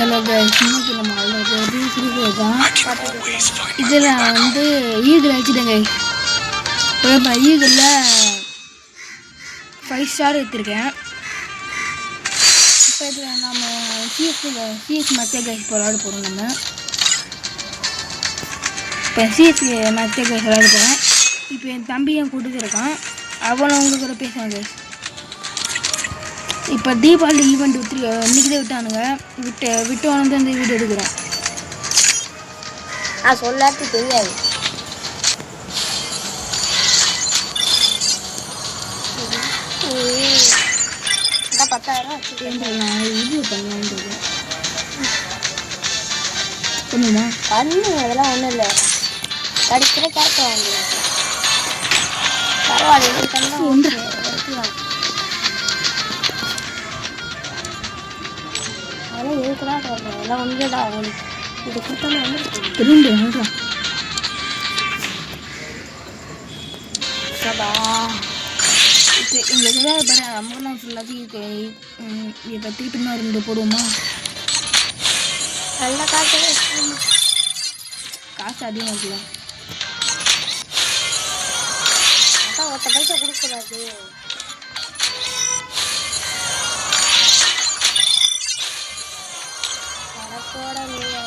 இன்னைக்கு நம்ம தான் இதில் வந்து ஈகிள் வச்சுட்டேங்க. இப்போ ஈகிளில் 5 ஸ்டார் எடுத்துருக்கேன். இப்போ இதில் நம்ம சிஎஸ் மேட்சே கைஸ் இப்போ விளையாட போகிறோம். நம்ம இப்போ சிஎஸ் மேட்சே கைஸ் விளையாட போகிறேன். இப்போ என் தம்பியும் கொடுத்துருக்கான், அவனும் உங்கள் கூட பேசுவாங்க கைஸ். இப்போ தீபாவளி ஈவெண்ட் இன்றைக்கி தான் விட்டானுங்க. விட்டு வந்து அந்த வீடியோ எடுக்கிறேன். சொல்லாத்து தெரியாது. இந்த 10,000 இது பண்ணுமா பண்ணு, அதெல்லாம் ஒன்றும் இல்லை. படிக்கிற கேட்க வாங்க பரவாயில்ல. அதெல்லாம் எதுக்குதான் சொல்கிறேன், அதெல்லாம் ஒன்றுதான் அவங்களுக்கு இது கொடுத்தாலும் வந்து எங்கள் இதில் பாரு அம்மலாம் ஃபுல்லாத்தையும் இப்போ திருப்பி இன்னும் 2 போடுவோமா? நல்ல காசு அதிகமாக இருக்கலாம். அதான் 10 பைசா கொடுக்கூடாது.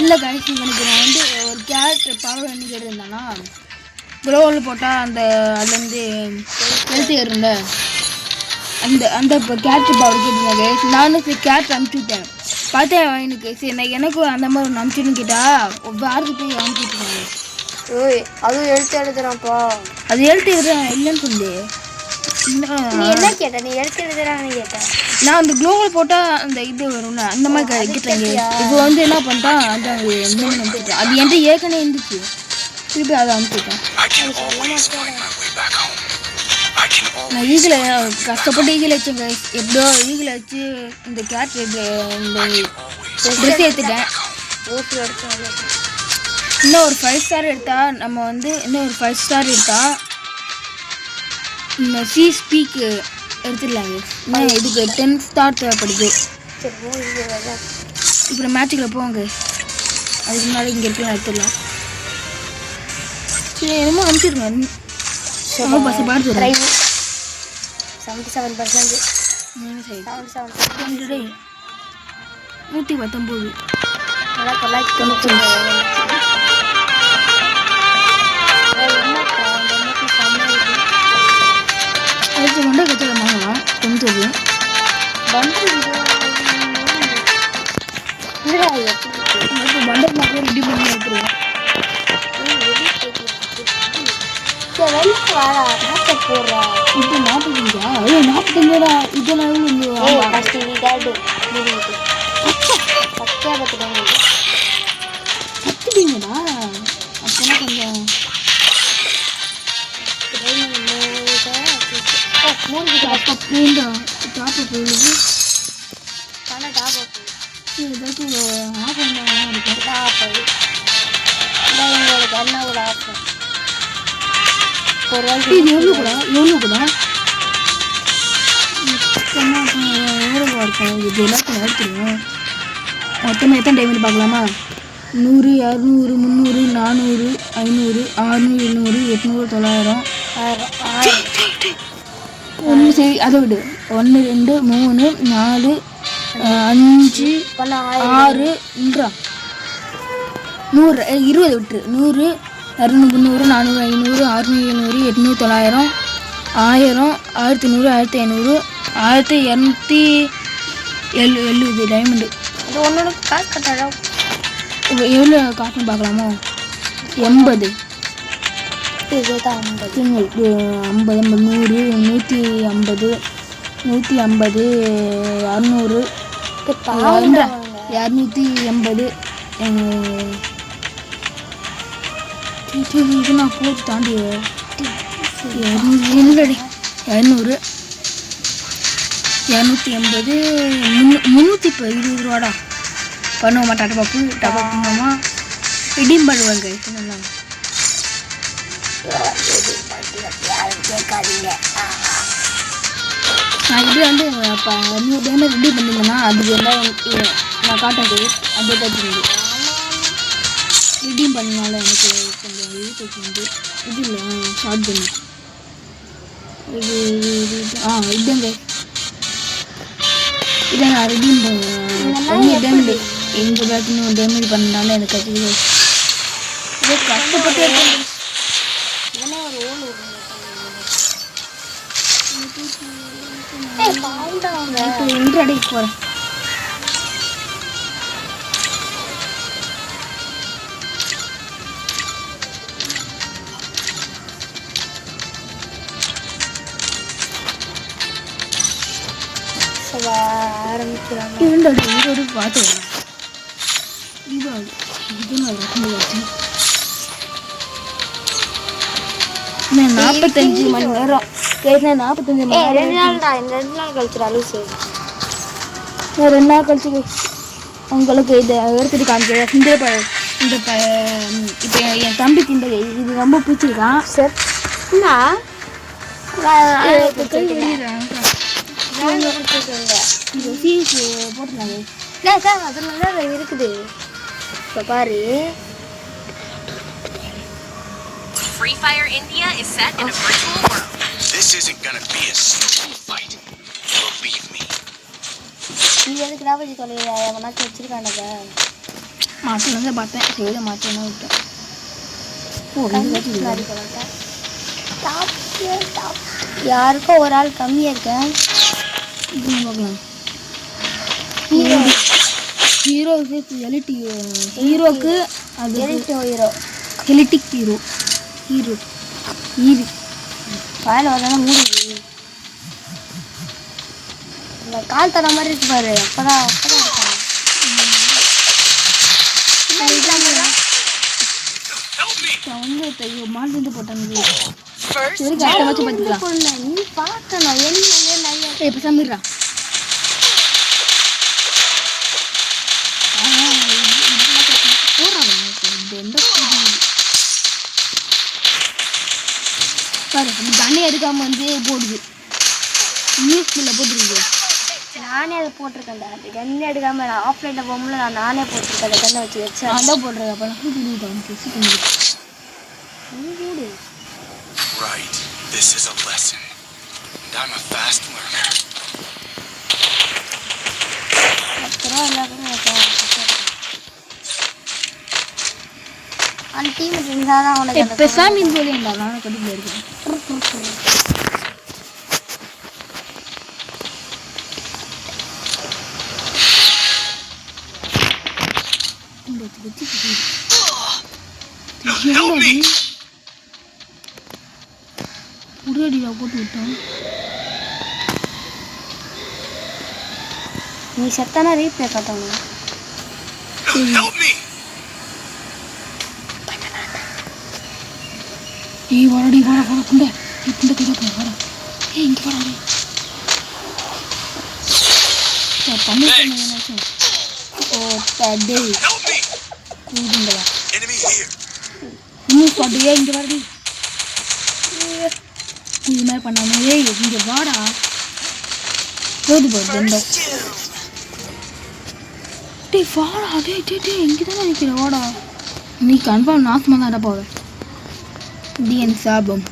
இல்லை கைஸ், எனக்கு நான் வந்து ஒரு கேரக்டர் பவர் என்ன கேட்டிருந்தேன்னா, க்ளோவில் போட்டால் அதுலேருந்து எழுத்து ஏறும்ல, அந்த இப்போ கேரக்டர் பவர் கேட்டிருந்தேன் கைஸ். நானும் சரி கேரக்டர் அனுப்பிச்சுட்டேன். பார்த்தேன் எனக்கு சரி எனக்கும் அந்த மாதிரி ஒன்று அனுப்பிச்சுன்னு கேட்டால் வேறு போய் அனுப்பிச்சுட்டாங்க. ஓய் அதுவும் எழுத்து எழுதுறான்ப்பா. அது எழுத்து எழுதுறேன் இல்லைன்னு சொல்லி நீ என்ன கேட்ட? நீ எழுத்து எழுதுறான்னு கேட்டேன். நான் அந்த க்ளோவில் போட்டால் அந்த இது வரும்ல, அந்த மாதிரி கேட்டேங்க. இப்போ வந்து என்ன பண்ணிட்டான், அந்த அனுப்பிச்சிட்டேன். அது என்கிட்ட ஏற்கனவே இருந்துச்சு, திருப்பி அதை அனுப்பிச்சிட்டேன். நான் ஈகிளை கஷ்டப்பட்டு ஈகிள் வச்சேங்க. எப்படியோ ஈகிளை வச்சு இந்த கேட் இந்த ட்ரெஸ் எடுத்துட்டேன். இன்னும் ஒரு 5 ஸ்டார் எடுத்தால் நம்ம வந்து இன்னும் ஒரு 5 ஸ்டார் எடுத்தால் இந்த ஸ்பீக்கு எடுத்துடலாங்க. இன்னும் இதுக்கு 10 ஸ்டார் தேவைப்படுது. இப்போ மேட்சுக்குள்ள போவாங்க. அதுக்கு முன்னாடி இங்கே இருக்கலாம் எடுத்துடலாம். சரி என்னமோ அனுப்பிச்சிருங்க. பஸ் பார்த்து 77%. 119 அதுக்கு மண்டை கச்சல வாங்கலாம். 90 மண்டை மாதிரி ரெடி பண்ணி வைக்கிறோம். போடுறா இப்போ 45 45 இது நான் பத்துட்டீங்கடா. அப்போனா கொஞ்சம் டாப்பு போயிடுது. ஏதாச்சும் ஆஃப் பண்ணாங்க இது எவ்வளோ கூட எவ்வளோ இருக்கும். இது எல்லாத்தையும் எடுத்துருவோம். மொத்தமாக எத்தனை டைம் பார்க்கலாமா? 100 200 300 400 500 600 700 800 900 ஒன்று. சரி அதை விடு. 1 2 3 4 5 6 100 20 விட்டுரு. 100 200 300 400 500 600 700 800 1000 1100 1500 1270 டைமண்டு. இது ஒன்னோட காசு கட்டாடா. எவ்வளோ காசுன்னு பார்க்கலாமா? 80 இதுதான் 50 100 150 150 600 280 இது நான் போட்டு தாண்டி 200 280 320 ரூபாடா. பண்ணுவோமா? டப்பாப்பு பண்ணுவோமா? இடியும் பண்ணுவாங்க. கேட்காதீங்க. நான் இப்படி வந்து இப்போ நியூ டேமேஜ் ரெடி பண்ணிங்கன்னா அதுக்கு எல்லாம் நான் காட்டுறது அப்படியே பார்த்துருந்து ரெடீம் பண்ணனால எனக்கு கொஞ்சம் இது வந்து இது இல்லை ஷார்ட் பண்ணி இதுங்க இதை நான் ரெடீம் பண்ணி டேமேஜ் எங்கள் பேட்னு டேமேஜ் பண்ணனால எனக்கு அது இது கஷ்டப்பட்டு இதெல்லாம் ஒரு ஓல் இன்று அடிக்க போகிறேன் ஆரம்பிக்கிறாங்க இதோட பார்த்து இது நல்லா 45 மணி நேரம் 45 மணி நேரம் 2 நாள் கழிச்சிடா லூசு 2 நாள் கழிச்சு உங்களுக்கு இதை எடுத்துட்டு காமிக்கிறேன் இந்த இப்போ என் தம்பிக்கு இந்த இது ரொம்ப பிடிச்சிருக்கான் சார் என்ன கை வெளியிடுறேன் இது சீஸ் போட்டுருந்தாங்க இல்லை சார் அதில் தான் இருக்குது இப்போ பாரு Free Fire India is set in a virtual world. This isn't gonna be a simple fight. Believe me. நீ எதுக்கு ராவஜி கொலையை எவனாச்சும் வச்சிருக்கானங்க மாற்றலாம் பார்த்தேன் சரி மாற்றலாம் விட்டேன் யாருக்கோ ஒரு ஆள் கம்மியாக இருக்கேன் இது பார்க்கலாம் ஹீரோக்கு அது எலிட்டிக் ஹீரோ வாயில் வரலாம் மூடி இந்த கால் தர மாதிரி இருக்கு பாரு அப்பதான் வந்து மாட்டு போட்டாங்க நீ பார்க்கணும் என்ன இப்போ சமிரா பாரு கண்ணை எடுக்காம வந்து போடுது நியூஸ்ல போட்டுருக்கு நானே அதை போட்டிருக்கேன்டா அது கண்ணை எடுக்காம நான் ஆஃப்லைனில் போகும்போது நானே போட்டிருக்கேன் அந்த கண்ணை வச்சு வச்சேன் நான் தான் போடுறேன் அப்போ Right. This is a lesson. And I'm a fast learner. அப்புறம் எல்லாருக்கும் அந்த டீம் இருந்தால் தான் உனக்கு பெசாமி சொல்லிண்டா நானும் கண்டிப்பாக இருக்கேன் Help me! உடனடியாக போட்டு விட்டோம் நீ செத்தானா ரீப்ளே காட்டணும் Help me! ஏய் வரடி வர குண்டை குண்டை கிட்ட வர ஏய் இங்கே வரடி பண்ணிட்டேன் ஓ டே Help me! கூடுங்களா Enemy here. இன்னும் சொல்றியா இங்கே வரடி இது மாதிரி பண்ணாம ஏய் இங்கே வாடா போது போது டே வாடா டே இங்கே தானே நிற்கிற வாடா நீ கன்ஃபார்ம் நாசமாக தான்டா போவேன் டிஎன் சாபம்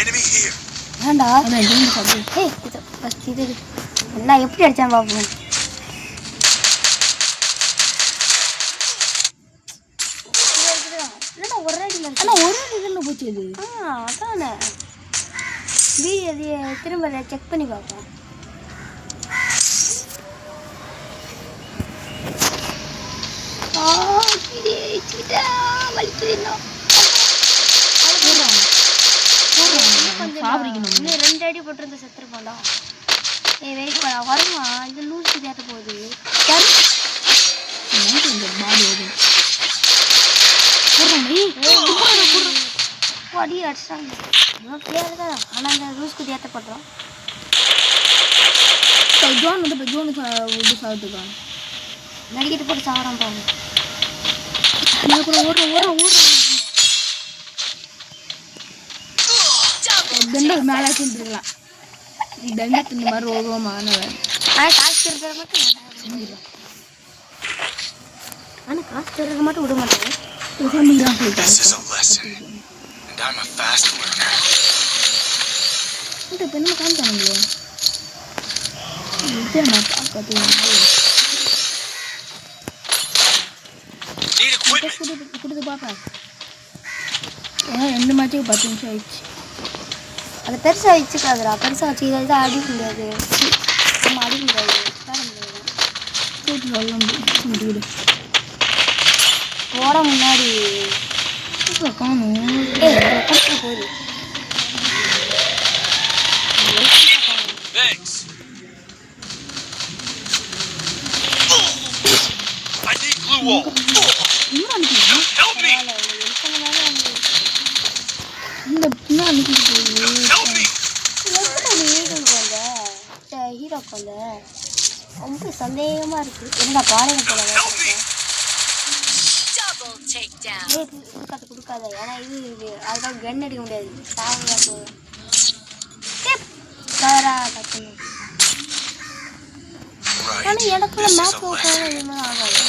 Enemy here. வேண்டா அதான் டிஎன் சாபம் ஏய் இது ஃபஸ்ட் இது எல்லாம் எப்படி அடித்தான் பார்ப்போம் இல்லைன்னா ஒரு அடியில் ஆனால் ஒரு இதில் போச்சு இது அதானே அது திரும்ப செக் பண்ணி பார்ப்போம் இன்னும் 2 அடி போட்டிருந்த செத்துருப்பாண்டா ஏய் வெயிட் பண்ண வருமா இது லூஸ் கேட்ட போகுது அடி அடிச்சிட்டாங்க ஆனால் இந்த லூஸ் குதி ஏற்றப்படுறோம் ஜோன் வந்து இப்போ ஜோனுக்கு இது சாப்பிட்டுக்கான் நடிக்கிட்டு போட்டு சாப்பிடாம பாருங்க நான் கூட ஓடுறேன் பெண்டல் மேலே வச்சுருக்கலாம் தண்டத்து இந்த மாதிரி ரோகமானவன். ஆனால் காசு இருக்கிறத மட்டும் ஆனால் காசு இருக்கிறத மட்டும் விட மாட்டேன். This is a lesson, and I'm a fast learner. இப்போ என்ன காமிச்சாங்க இல்லையா? Need equipment. கொடுத்து பார்ப்பேன். ஏன்னா 2 மேட்சுக்கு 10 நிமிஷம் ஆயிடுச்சு. அதை பெருசாக வச்சுக்காதுடா. பெருசாக வச்சுக்கிறது அடிக்க முடியாது. நம்ம அடிக்க முடியாது. சொல்ல முடியுது. ஓட முன்னாடி காணும். கொடுத்து போகுது. Thanks. I need glue wall. Help me. இந்த பின்னா அனுப்பிட்டு போகுது. Help me. ஹீரோக்கு வந்து ரொம்ப சந்தேகமா இருக்கு. என்ன பாருங்க போல Double takedown. கொடுக்காத. ஏன்னா இது அதுக்காக கன் அடிக்க முடியாது. சாவா போதும். கட்டணும். ஆனால் எனக்குள்ள மேட்ச் ஓட்டாத எதுவுமே ஆகாது.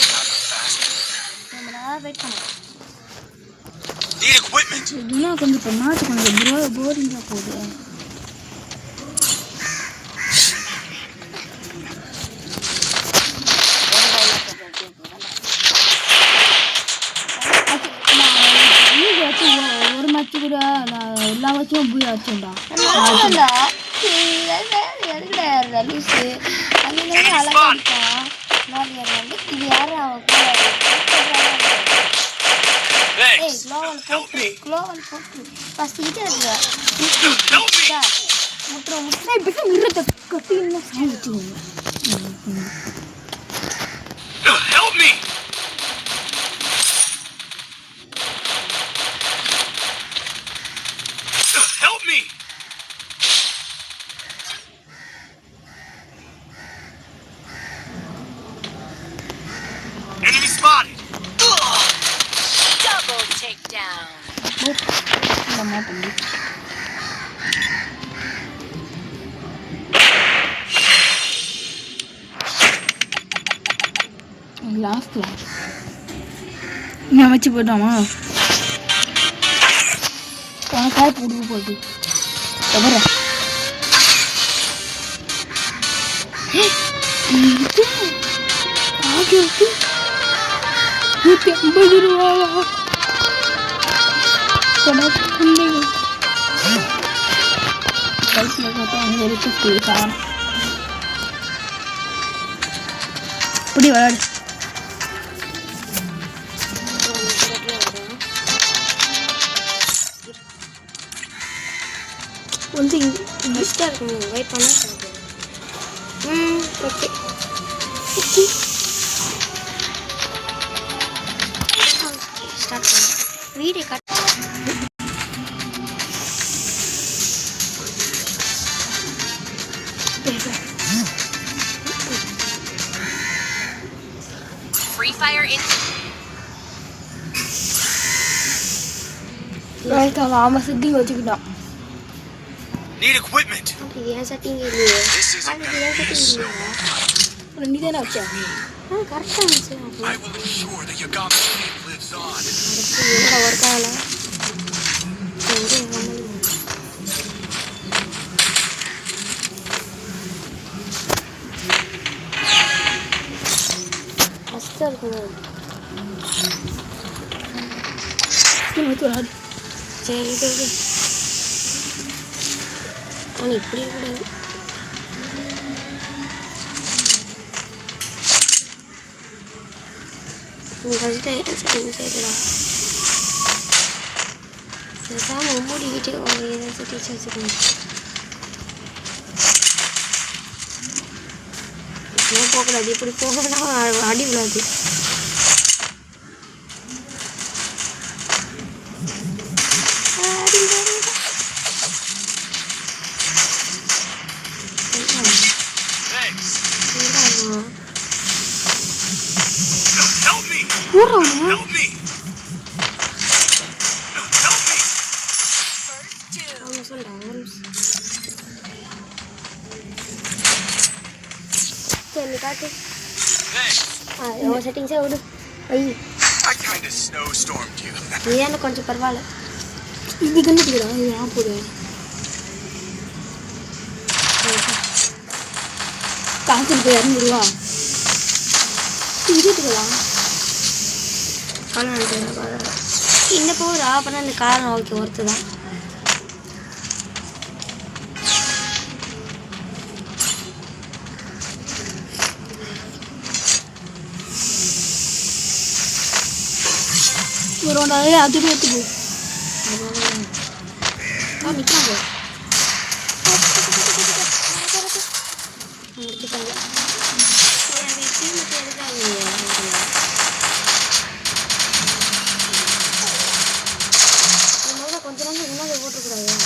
நம்ம நல்லா வெயிட் பண்ணலாம். Need equipment. இதுனா கொஞ்சம் இப்போ மேட்ச் கொஞ்சம் போரிங்காக போகுது. ஒரு மேட்ச் கூட நான் எல்லா மேட்சும் போய் ஆச்சுண்டா. எதுக்கிட்ட லூஸு அந்த அழகா இருக்கான். வந்து இது யாரும் அவன் குளோவல் போட்டு ஃபஸ்ட் இது முட்டுறோம் Help me. Help me. Enemy spotted. Double takedown. இந்த மாட்டேன். லாஸ்ட்ல நான் வச்சு போயிட்டாமா உனக்காக போடுவோம் போட்டு தவிர 150 ரூபாவா இப்படி விளையாடு. வந்து பெஸ்ட்டாக இருக்கும். வெயிட் பண்ண ஓகே ஸ்டார்ட் பண்ண video cut. Free Fire India. அவன் செட்டிங் வச்சுக்கிட்டான். Need equipment. ஏன் செட்டிங் இல்லையே? This is a அதுக்கு ஏன் செட்டிங் இல்லையா? நீ தானே வச்சா? கரெக்டாக இருந்துச்சு. I will ensure that Yagami lives on. அடுத்து என்னோட ஒர்க் ஆகலை. ஃபஸ்ட்டாக இருக்கும். சரி ஓகே. ஆனால் இப்படி இருக்கக்கூடாது. ஃபஸ்ட்டு செட்டிங் செய்யலாம். பேசாமல் மூடிக்கிட்டு ஒரு இதை செட்டிங்ஸ் வச்சுக்கணும். இப்படியே போகக்கூடாது. இப்படி போகணும்னா அடி விடாது. Thanks. Help me. Help me. Help me. அவங்க சொல்கிறாங்க நீ காட்டு Thanks. செட்டிங்ஸே விடு ஐ I kind of snowstormed you. நீ ஏன்னா கொஞ்சம் பரவாயில்ல இது கண்டுபிடிக்கிறான் இது ஆ போடு காசு போய் 200 ரூபா இதுக்கலாம் இந்த போகிறா அப்புறம் இந்த காரணம் ஓகே ஒருத்து தான் ஒரு ஒன்றாவே அதுவே எடுத்து போ நிற்காங்க கொஞ்ச நேரம் முன்னாடி போட்டுக்கூடாது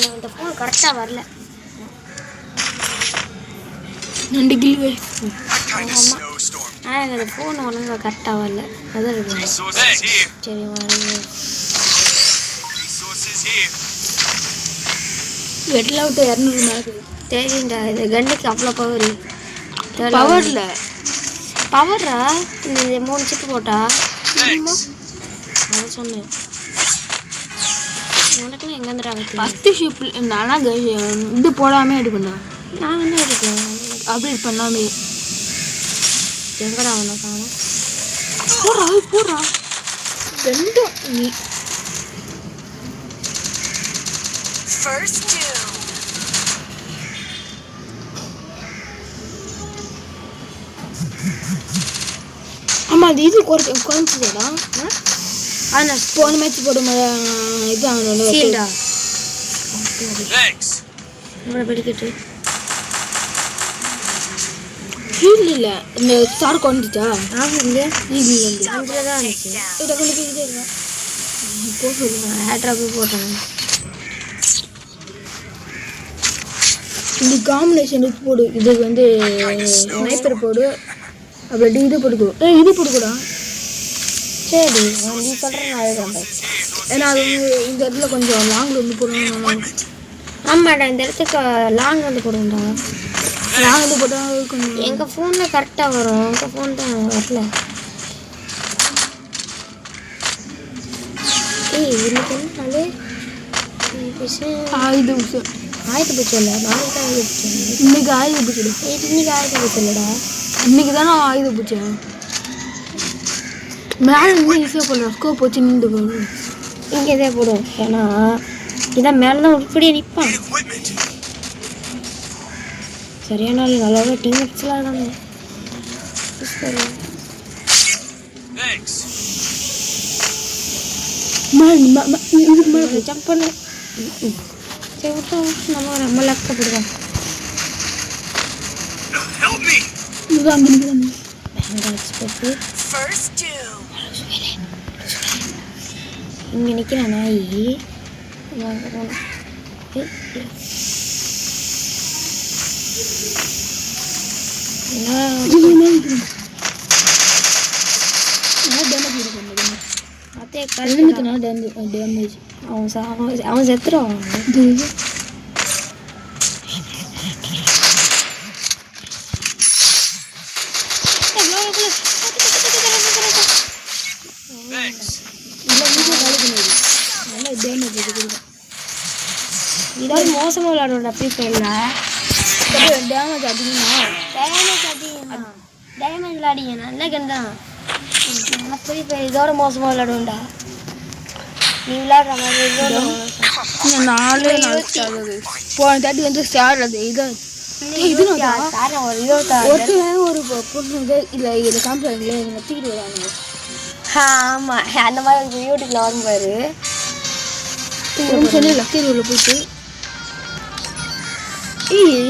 இந்த ஃபோன் கரெக்டாக வரல 2 kilo I kind of snowstormed. ஆனால் இந்த ஃபோன் ஒழுங்காக கரெக்டாக வரல அதான் இருக்கு Resources here. சரி வருது Resources here. வெட்டில் விட்டு 200 மேலே தெரியுண்டா இது கன்னுக்கு அவ்வளோ பவர் பவரில் பவரா இந்த 3 சிப்பு போட்டா Thanks. அதை சொன்னேன் உனக்குலாம் எங்கேருந்துடா வைக்கலாம் ஃபஸ்ட்டு ஷிப்பில் நான்லாம் இது போடாமல் எடுக்கணும் நான் என்ன எடுக்கலாம் அப்டேட் பண்ணாமே எங்கடா அவனை காணும் போடுறா ரெண்டும் நீ First two. ஆமாம் அது இது குறைஞ்சிதேடா ஆனால் போன மேட்ச் போடும்போது இது ஆகணும் சீல்டா Thanks. உங்களை படிக்கட்டு ஹீல் இல்லை இந்த ஸ்டார் குறைஞ்சிச்சா ஆகும் இங்கே ஹீல் இல்லை 5 தான் இருந்துச்சு இதை கொண்டு போய் இருக்கா போ சொல்லுங்க ஹேர் ட்ராப்பு போட்டேன் இந்த காம்பினேஷன் இது போடு இதுக்கு வந்து ஸ்னைப்பர் போடு அப்படி இது போட்டுக்கோ இது போட்டுக்கூடா சரி நீ சொல்கிறேன் நான் எழுதுறேன் ஏன்னா அது வந்து இந்த இடத்துல கொஞ்சம் லாங்கில் வந்து போடணும் ஆமாடா இந்த இடத்துக்கு லாங் வந்து போடுவோம்டா லாங் வந்து போட்டால் கொஞ்சம் எங்கள் ஃபோனில் கரெக்டாக வரும் உங்கள் ஃபோன் தான் வரல ஏய் இன்னைக்கு என்ன நாள் ஆயுத பூசை ஆயிரத்து பூச்சி இல்லை நாளைக்கு தான் ஆயுத பூச்சி இன்னைக்கு ஆயுத பூச்சி இன்னைக்கு ஆயுத பூச்சி இல்லைடா இன்னைக்கு தானே ஆயுத பூச்சி மேலே இன்னும் ஈஸியாக போடலாம் ஸ்கோப் வச்சு நின்று போகணும் இங்கே இதே போடுவோம் ஏன்னா இதான் மேலே தான் இப்படியே நிற்பான் Equipment. சரியான நல்லாவே டீம்மேட்ஸ்லாம் இருக்காங்க Thanks. இதுக்கு மேலே ஜம்ப் பண்ணு சரி விட்டோம் நம்ம லக்கப்படுவோம் Help me. இது அங்கே நிற்கிறாங்க எக்ஸ்பெக்ட் First two. இங்கே நிற்கிற நாய் அதே டேமேஜ் அவன் செத்துருவான் Thanks. நல்லா டேமேஜ் இருக்குது இதாவது மோசமாக விளையாடுவோம்டா ஃப்ரீ ஃபயரில் டேமேஜ் அதிகமாக டேமேஜ் விளையாடிங்க நல்ல கன் தான் நான் ஃப்ரீ ஃபயர் இதோட மோசமாக விளையாடுவோம்டா நீ விளையாடுற மாதிரி இதோட இன்னும் 4 ஆகுது போன தாட்டி வந்து ஸ்டார் அது இது ஒருத்தன் ஒரு பொண்ணு இல்லை இதில் காமிச்சாங்களே இவங்க தூக்கிட்டு வராங்க ஆமாம் அந்த மாதிரி யூடியூப்பில் வரும் பாரு சொன்ன லக்கேர் உள்ள போயிட்டு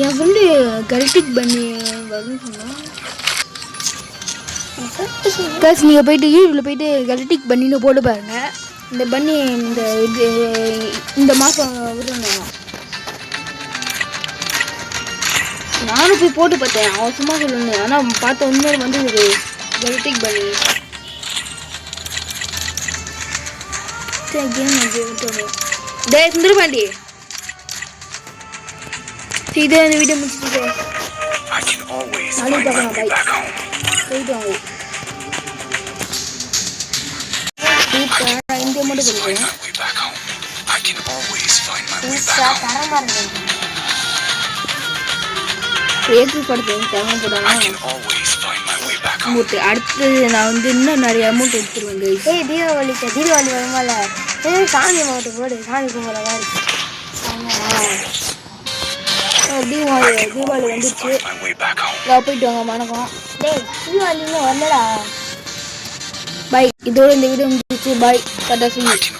என் ஃப்ரெண்டு கரெக்டிக் பண்ணி வரும்னு சொன்னான் ப்ளஸ் நீங்கள் போயிட்டு யூடியூப்பில் போயிட்டு கரெக்டிக் பண்ணின்னு போட்டு பாருங்க இந்த பண்ணி இந்த மாதம் விடுறாங்க நானும் போய் போட்டு பார்த்தேன் அவன் சும்மா சொல்லணும் ஆனால் பார்த்த உண்மையில வந்து இது வெல்டிக் பண்ணி கேம் டே சுந்தரபாண்டி இதே இந்த வீடியோ முடிச்சுட்டு I can always நாளைக்கு find my பார்க்கலாம் way பாய் back home. போயிட்டு வாங்க இந்தியா மட்டும் Find கொடுக்குறேன் my way back home. I can always find my way pizza back home. தரமா இருக்கு ஏற்று படுத்து தரங்க I போடாமல் can always find my way back home. Amount அடுத்தது நான் வந்து இன்னும் நிறைய அமௌண்ட் எடுத்துருவேன் கைஸ் ஏய் தீபாவளி வருமால ஏய் சாமி மாவட்டம் போடு சாமி கும்பல மாதிரி தீபாவளி வந்துருச்சு Find my way back home. போயிட்டு வாங்க வணக்கம் டேய் தீபாவளி இன்னும் வரலடா பாய் இதோட இந்த வீடியோ முடிஞ்சிச்சு பாய் Tata see you. I can